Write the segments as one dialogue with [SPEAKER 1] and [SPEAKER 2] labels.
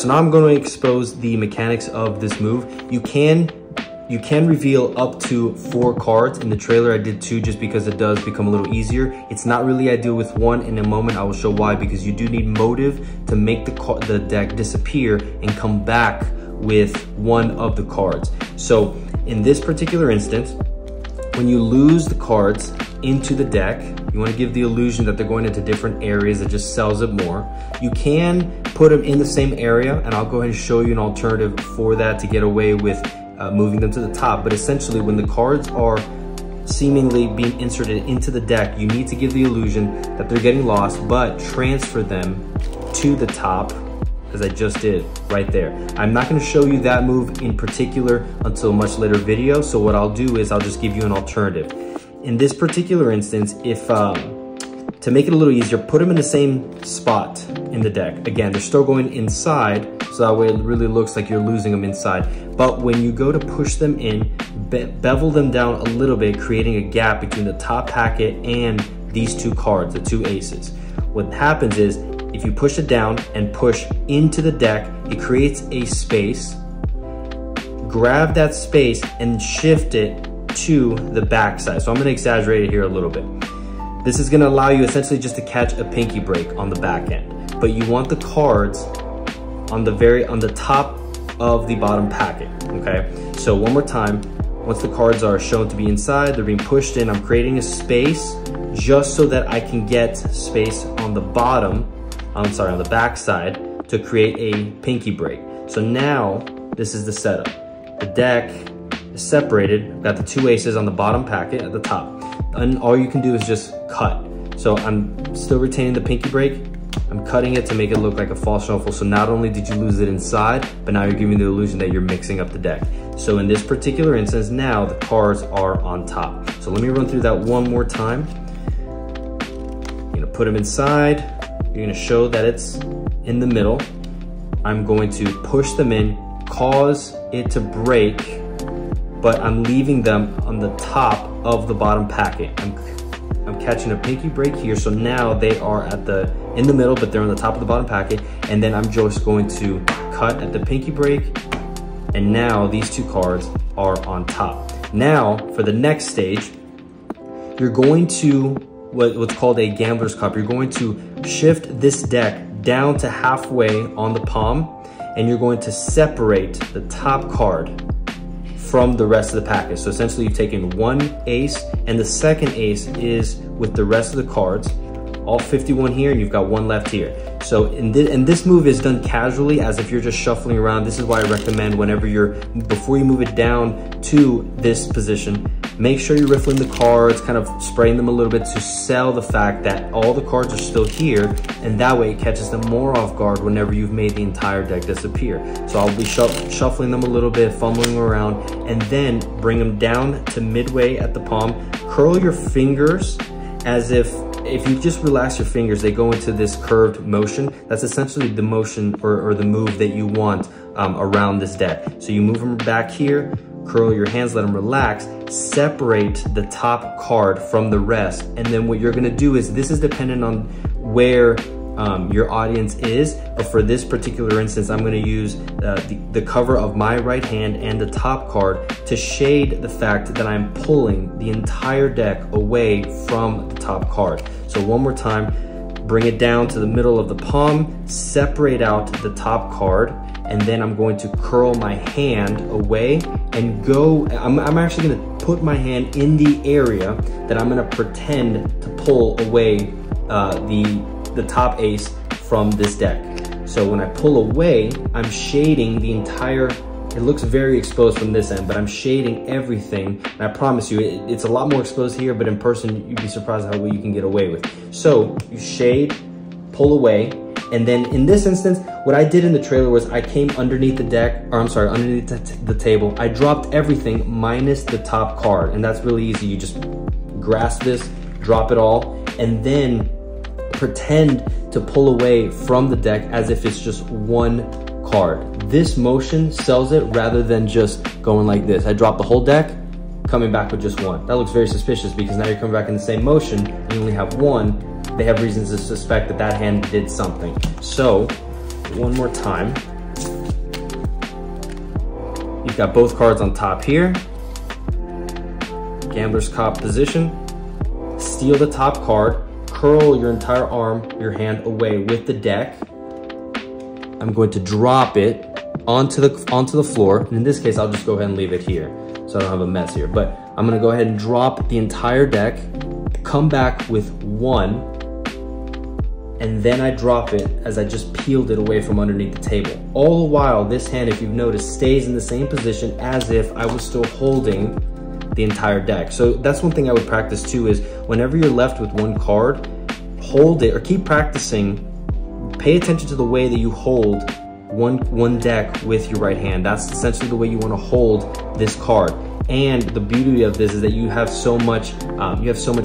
[SPEAKER 1] so now I'm going to expose the mechanics of this move. You can reveal up to 4 cards. In the trailer I did 2 just because it does become a little easier. It's not really ideal with 1. In a moment I will show why, because you do need motive to make the deck disappear and come back with 1 of the cards. So in this particular instance, when you lose the cards into the deck, you want to give the illusion that they're going into different areas. That just sells it more. You can put them in the same area, and I'll go ahead and show you an alternative for that to get away with moving them to the top. But essentially, when the cards are seemingly being inserted into the deck, you need to give the illusion that they're getting lost, but transfer them to the top, as I just did right there. I'm not going to show you that move in particular until a much later video. So what I'll do is I'll just give you an alternative. In this particular instance, if to make it a little easier, put them in the same spot in the deck. Again, they're still going inside, so that way it really looks like you're losing them inside. But when you go to push them in, bevel them down a little bit, creating a gap between the top packet and these 2 cards, the 2 aces. What happens is, if you push it down and push into the deck, it creates a space. Grab that space and shift it to the back side. So I'm going to exaggerate it here a little bit. This is going to allow you essentially just to catch a pinky break on the back end, but you want the cards on the top of the bottom packet. Okay, so one more time. Once the cards are shown to be inside, they're being pushed in. I'm creating a space just so that I can get space on the bottom, on the back side, to create a pinky break. So now this is the setup. The deck is separated, got the 2 aces on the bottom packet at the top, and all you can do is just cut. So I'm still retaining the pinky break. I'm cutting it to make it look like a false shuffle. So not only did you lose it inside, but now you're giving the illusion that you're mixing up the deck. So in this particular instance, now the cards are on top. So let me run through that one more time. You're gonna put them inside. You're gonna show that it's in the middle. I'm going to push them in, cause it to break, but I'm leaving them on the top of the bottom packet. I'm catching a pinky break here, so now they are in the middle, but they're on the top of the bottom packet, and then I'm just going to cut at the pinky break, and now these 2 cards are on top. Now, for the next stage, you're going to, what's called a gambler's cup. You're going to shift this deck down to halfway on the palm, and you're going to separate the top card from the rest of the package. So essentially you've taken 1 ace, and the second ace is with the rest of the cards, all 51 here, and you've got 1 left here. So and this move is done casually, as if you're just shuffling around. This is why I recommend before you move it down to this position, make sure you're riffling the cards, kind of spraying them a little bit to sell the fact that all the cards are still here, and that way it catches them more off guard whenever you've made the entire deck disappear. So I'll be shuffling them a little bit, fumbling around, and then bring them down to midway at the palm. Curl your fingers as if you just relax your fingers, they go into this curved motion. That's essentially the motion or the move that you want around this deck. So you move them back here, curl your hands, let them relax, separate the top card from the rest. And then what you're gonna do is, this is dependent on where your audience is, but for this particular instance, I'm gonna use the cover of my right hand and the top card to shade the fact that I'm pulling the entire deck away from the top card. So one more time, bring it down to the middle of the palm, separate out the top card, and then I'm going to curl my hand away and go. I'm actually gonna put my hand in the area that I'm gonna pretend to pull away the top ace from this deck. So when I pull away, I'm shading the entire, it looks very exposed from this end, but I'm shading everything. And I promise you, it's a lot more exposed here, but in person, you'd be surprised how well you can get away with. So you shade, pull away, and then in this instance, what I did in the trailer was I came underneath the deck, or I'm sorry, underneath the table. I dropped everything minus the top card, and that's really easy. You just grasp this, drop it all, and then pretend to pull away from the deck as if it's just 1 card. This motion sells it rather than just going like this. I drop the whole deck, coming back with just 1. That looks very suspicious because now you're coming back in the same motion and you only have 1. They have reasons to suspect that that hand did something. So one more time, you've got both cards on top here. Gambler's cop position. Steal the top card, curl your entire arm, your hand away with the deck. I'm going to drop it onto the floor. And in this case, I'll just go ahead and leave it here so I don't have a mess here. But I'm gonna go ahead and drop the entire deck, come back with one, and then I drop it as I just peeled it away from underneath the table. All the while, this hand, if you've noticed, stays in the same position as if I was still holding the entire deck. So that's one thing I would practice too, is whenever you're left with one card, hold it or keep practicing. Pay attention to the way that you hold one deck with your right hand. That's essentially the way you want to hold this card. And the beauty of this is that you have so much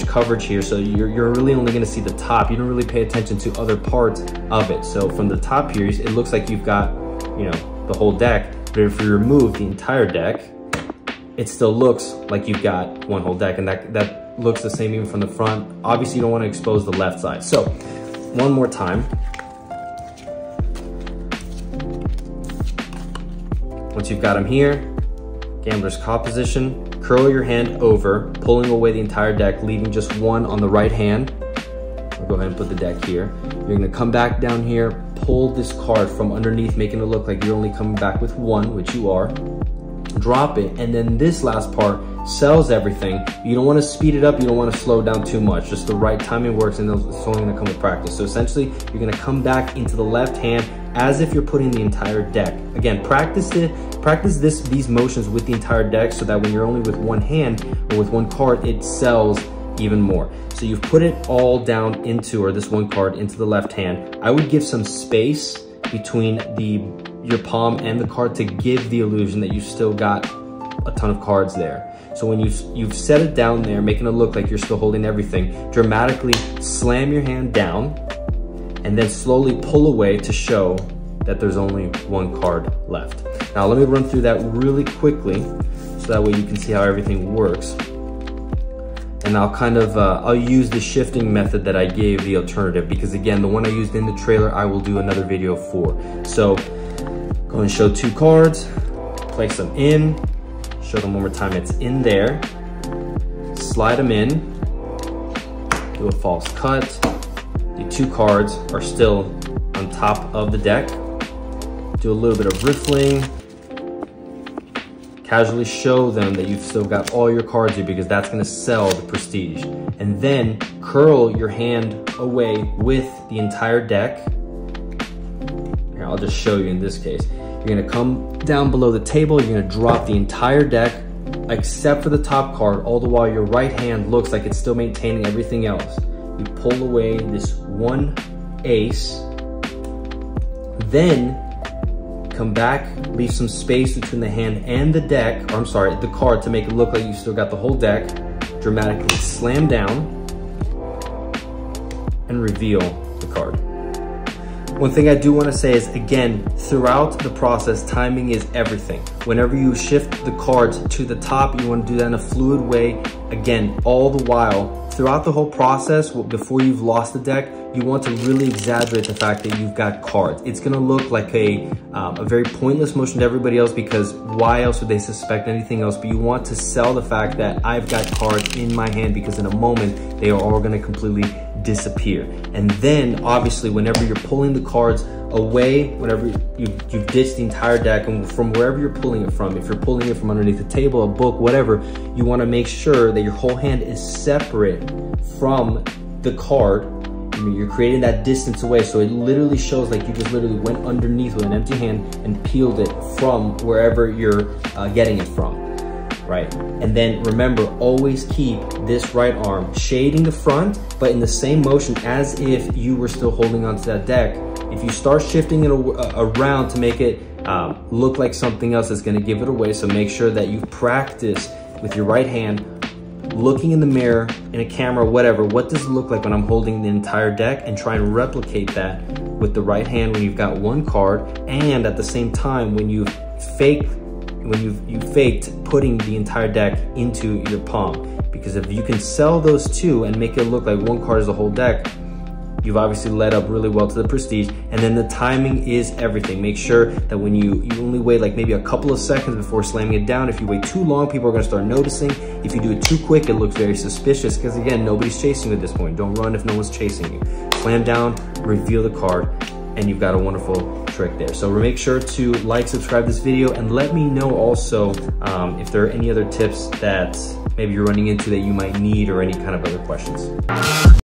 [SPEAKER 1] coverage here, so you're really only going to see the top. You don't really pay attention to other parts of it. So from the top here, it looks like you've got, you know, the whole deck. But if you remove the entire deck, it still looks like you've got one whole deck, and that looks the same even from the front. Obviously, you don't want to expose the left side. So one more time. Once you've got them here, gambler's cop position, curl your hand over, pulling away the entire deck, leaving just one on the right hand. I'll go ahead and put the deck here. You're gonna come back down here, pull this card from underneath, making it look like you're only coming back with one, which you are. Drop it, and then this last part sells everything. You don't want to speed it up, you don't want to slow down too much. Just the right timing works, and it's only going to come with practice. So essentially, you're going to come back into the left hand as if you're putting the entire deck. Again, practice these motions with the entire deck, so that when you're only with one hand or with one card, it sells even more. So you've put it all down into, or this one card into the left hand. I would give some space between your palm and the card to give the illusion that you've still got a ton of cards there. So when you've set it down there, making it look like you're still holding everything, dramatically slam your hand down and then slowly pull away to show that there's only one card left. Now let me run through that really quickly so that way you can see how everything works. And I'll use the shifting method that I gave the alternative, because again, the one I used in the trailer, I will do another video for. So go and show two cards, place them in, show them one more time, it's in there, slide them in, do a false cut. The two cards are still on top of the deck. Do a little bit of riffling, casually show them that you've still got all your cards here, because that's gonna sell the prestige. And then curl your hand away with the entire deck. Here, I'll just show you in this case. You're gonna come down below the table, you're gonna drop the entire deck, except for the top card, all the while your right hand looks like it's still maintaining everything else. You pull away this one ace, then come back, leave some space between the hand and the deck, or I'm sorry, the card, to make it look like you still got the whole deck. Dramatically slam down and reveal the card. One thing I do want to say is, again, throughout the process, timing is everything. Whenever you shift the cards to the top, you want to do that in a fluid way. Again, all the while, throughout the whole process, before you've lost the deck, you want to really exaggerate the fact that you've got cards. It's going to look like a very pointless motion to everybody else, because why else would they suspect anything else? But you want to sell the fact that I've got cards in my hand, because in a moment, they are all going to completely disappear. And then obviously, whenever you're pulling the cards away, whenever you've ditched the entire deck, and from wherever you're pulling it from, if you're pulling it from underneath a table, a book, whatever, you want to make sure that your whole hand is separate from the card. I mean, you're creating that distance away, so it literally shows like you just literally went underneath with an empty hand and peeled it from wherever you're getting it from, right? And then remember, always keep this right arm shading the front, but in the same motion as if you were still holding onto that deck. If you start shifting it around to make it look like something else, it's gonna give it away. So make sure that you practice with your right hand, looking in the mirror, in a camera, whatever. What does it look like when I'm holding the entire deck? And try and replicate that with the right hand when you've got one card, and at the same time when you faked putting the entire deck into your palm. Because if you can sell those two and make it look like one card is the whole deck, You've obviously led up really well to the Prestige. And then the timing is everything. Make sure that when you only wait like maybe a couple of seconds before slamming it down. If you wait too long, people are gonna start noticing. If you do it too quick, it looks very suspicious because again, nobody's chasing you at this point. Don't run if no one's chasing you. Slam down, reveal the card, and you've got a wonderful trick there. So make sure to like, subscribe this video, and let me know also if there are any other tips that maybe you're running into that you might need or any kind of other questions.